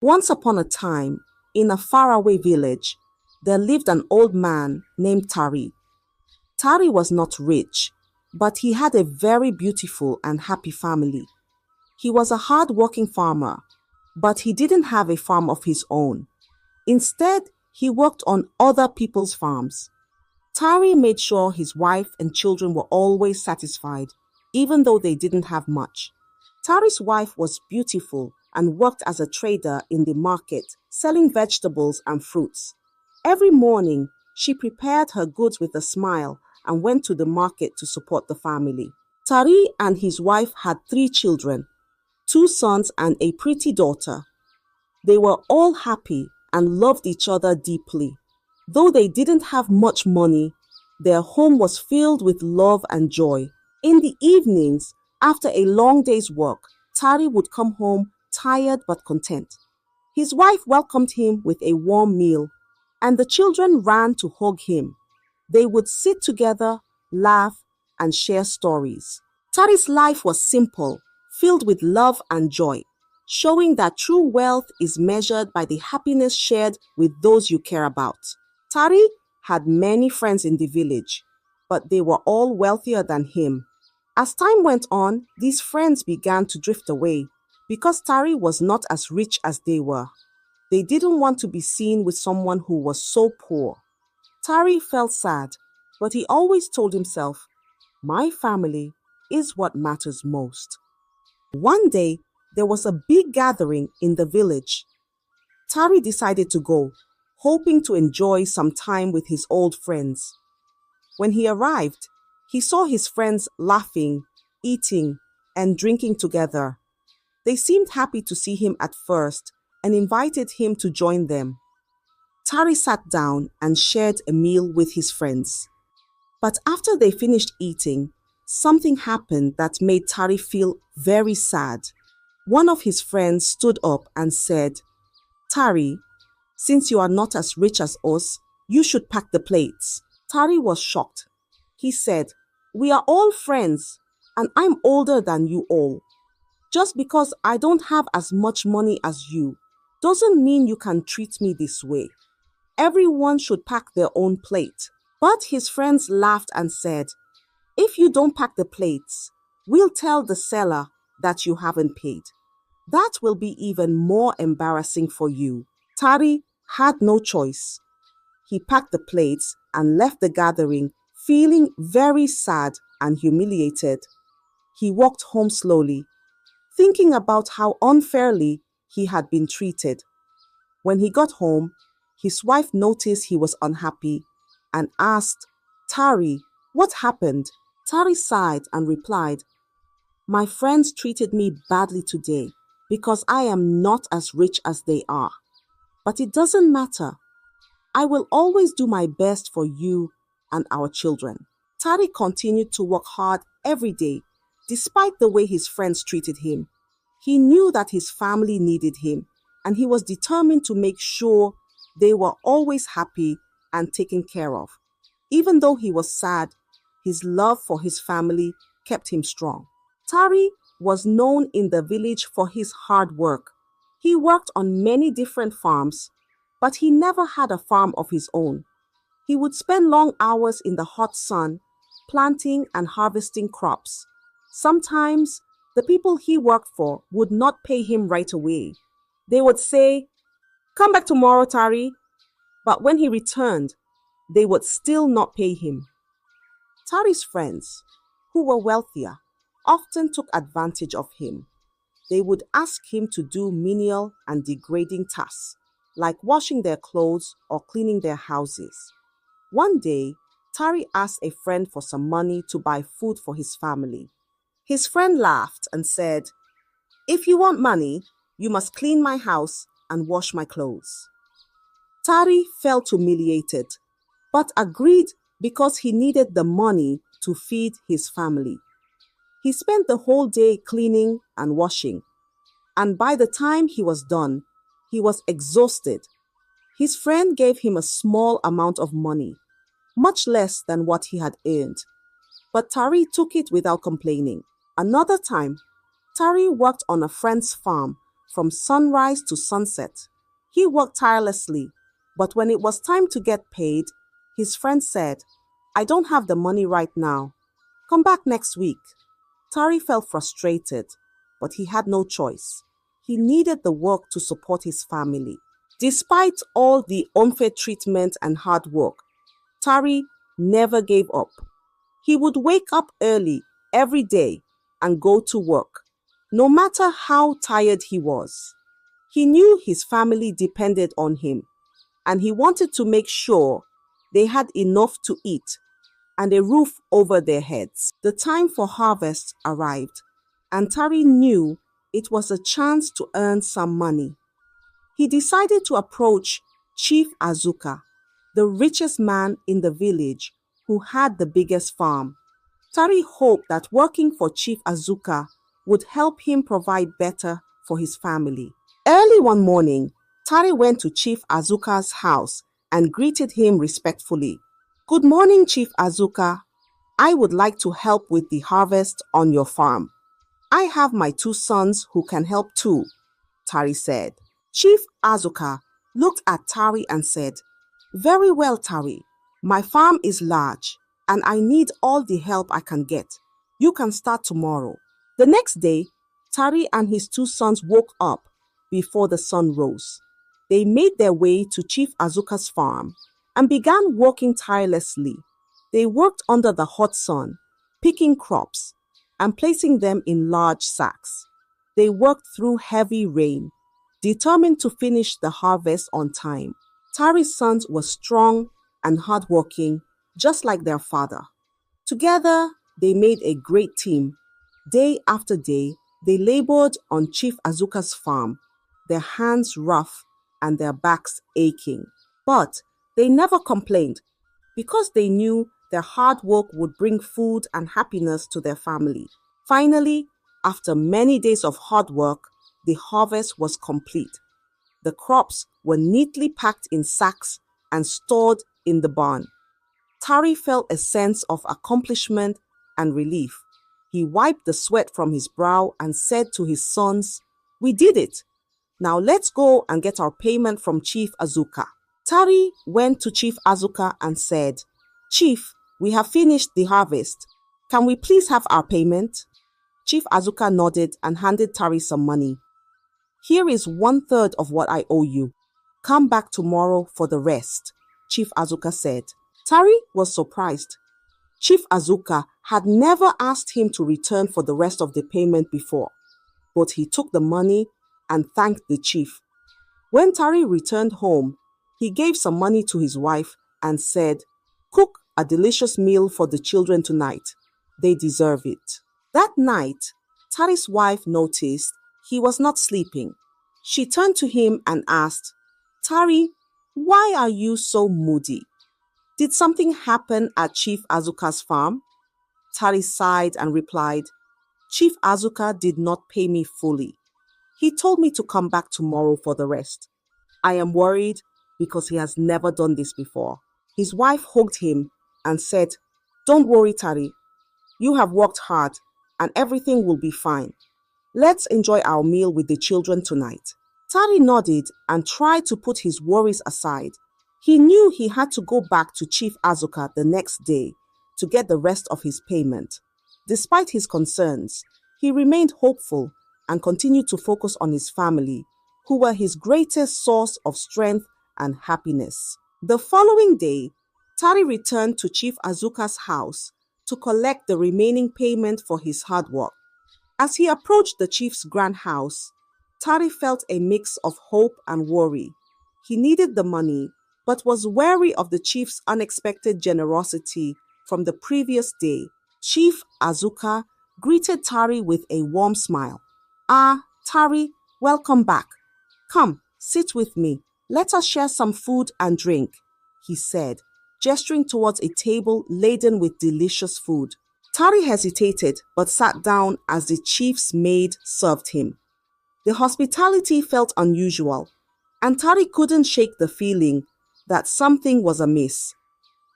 Once upon a time, in a faraway village, there lived an old man named Tari. Tari was not rich, but he had a very beautiful and happy family. He was a hard-working farmer, but he didn't have a farm of his own. Instead, he worked on other people's farms. Tari made sure his wife and children were always satisfied, even though they didn't have much. Tari's wife was beautiful and worked as a trader in the market, selling vegetables and fruits. Every morning, she prepared her goods with a smile and went to the market to support the family. Tari and his wife had three children, two sons and a pretty daughter. They were all happy and loved each other deeply. Though they didn't have much money, their home was filled with love and joy. In the evenings, after a long day's work, Tari would come home tired but content. His wife welcomed him with a warm meal, and the children ran to hug him. They would sit together, laugh, and share stories. Tari's life was simple, filled with love and joy, showing that true wealth is measured by the happiness shared with those you care about. Tari had many friends in the village, but they were all wealthier than him. As time went on, these friends began to drift away because Tari was not as rich as they were. They didn't want to be seen with someone who was so poor. Tari felt sad, but he always told himself, "My family is what matters most." One day, there was a big gathering in the village. Tari decided to go, hoping to enjoy some time with his old friends. When he arrived, he saw his friends laughing, eating, and drinking together. They seemed happy to see him at first and invited him to join them. Tari sat down and shared a meal with his friends. But after they finished eating, something happened that made Tari feel very sad. One of his friends stood up and said, "Tari, since you are not as rich as us, you should pack the plates." Tari was shocked. He said, "We are all friends, and I'm older than you all. Just because I don't have as much money as you doesn't mean you can treat me this way. Everyone should pack their own plate." But his friends laughed and said, "If you don't pack the plates, we'll tell the seller that you haven't paid. That will be even more embarrassing for you." Tari had no choice. He packed the plates and left the gathering feeling very sad and humiliated. He walked home slowly, thinking about how unfairly he had been treated. When he got home, his wife noticed he was unhappy and asked, "Tari, what happened?" Tari sighed and replied, "My friends treated me badly today because I am not as rich as they are. But it doesn't matter. I will always do my best for you and our children." Tari continued to work hard every day, despite the way his friends treated him. He knew that his family needed him, and he was determined to make sure they were always happy and taken care of. Even though he was sad, his love for his family kept him strong. Tari was known in the village for his hard work. He worked on many different farms, but he never had a farm of his own. He would spend long hours in the hot sun, planting and harvesting crops. Sometimes, the people he worked for would not pay him right away. They would say, "Come back tomorrow, Tari." But when he returned, they would still not pay him. Tari's friends, who were wealthier, often took advantage of him. They would ask him to do menial and degrading tasks, like washing their clothes or cleaning their houses. One day, Tari asked a friend for some money to buy food for his family. His friend laughed and said, "If you want money, you must clean my house and wash my clothes." Tari felt humiliated, but agreed because he needed the money to feed his family. He spent the whole day cleaning and washing, and by the time he was done, he was exhausted. His friend gave him a small amount of money, much less than what he had earned, but Tari took it without complaining. Another time, Tari worked on a friend's farm from sunrise to sunset. He worked tirelessly, but when it was time to get paid, his friend said, "I don't have the money right now. Come back next week." Tari felt frustrated, but he had no choice. He needed the work to support his family. Despite all the unfair treatment and hard work, Tari never gave up. He would wake up early every day and go to work, no matter how tired he was. He knew his family depended on him, and he wanted to make sure they had enough to eat and a roof over their heads. The time for harvest arrived, and Tari knew it was a chance to earn some money. He decided to approach Chief Azuka, the richest man in the village who had the biggest farm. Tari hoped that working for Chief Azuka would help him provide better for his family. Early one morning, Tari went to Chief Azuka's house and greeted him respectfully. "Good morning, Chief Azuka. I would like to help with the harvest on your farm. I have my 2 sons who can help too," Tari said. Chief Azuka looked at Tari and said, "Very well, Tari. My farm is large and I need all the help I can get. You can start tomorrow." The next day, Tari and his 2 sons woke up before the sun rose. They made their way to Chief Azuka's farm and began working tirelessly. They worked under the hot sun, picking crops and placing them in large sacks. They worked through heavy rain, determined to finish the harvest on time. Tari's sons were strong and hardworking, just like their father. Together, they made a great team. Day after day, they labored on Chief Azuka's farm, their hands rough and their backs aching. But they never complained because they knew their hard work would bring food and happiness to their family. Finally, after many days of hard work, the harvest was complete. The crops were neatly packed in sacks and stored in the barn. Tari felt a sense of accomplishment and relief. He wiped the sweat from his brow and said to his sons, "We did it. Now let's go and get our payment from Chief Azuka." Tari went to Chief Azuka and said, "Chief, we have finished the harvest. Can we please have our payment?" Chief Azuka nodded and handed Tari some money. "Here is 1/3 of what I owe you. Come back tomorrow for the rest," Chief Azuka said. Tari was surprised. Chief Azuka had never asked him to return for the rest of the payment before, but he took the money and thanked the chief. When Tari returned home, he gave some money to his wife and said, "Cook a delicious meal for the children tonight. They deserve it." That night, Tari's wife noticed he was not sleeping. She turned to him and asked, "Tari, why are you so moody? Did something happen at Chief Azuka's farm?" Tari sighed and replied, "Chief Azuka did not pay me fully. He told me to come back tomorrow for the rest. I am worried because he has never done this before." His wife hugged him and said, "Don't worry, Tari. You have worked hard and everything will be fine. Let's enjoy our meal with the children tonight." Tari nodded and tried to put his worries aside. He knew he had to go back to Chief Azuka the next day to get the rest of his payment. Despite his concerns, he remained hopeful and continued to focus on his family, who were his greatest source of strength and happiness. The following day, Tari returned to Chief Azuka's house to collect the remaining payment for his hard work. As he approached the chief's grand house, Tari felt a mix of hope and worry. He needed the money, but was wary of the chief's unexpected generosity from the previous day. Chief Azuka greeted Tari with a warm smile. "Ah, Tari, welcome back. Come, sit with me. Let us share some food and drink," he said, gesturing towards a table laden with delicious food. Tari hesitated but sat down as the chief's maid served him. The hospitality felt unusual, and Tari couldn't shake the feeling that something was amiss.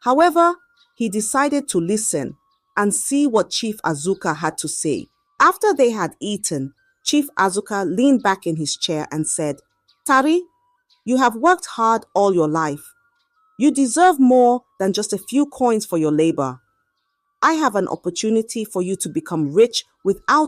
However, he decided to listen and see what Chief Azuka had to say. After they had eaten, Chief Azuka leaned back in his chair and said, "Tari, you have worked hard all your life. You deserve more than just a few coins for your labor. I have an opportunity for you to become rich without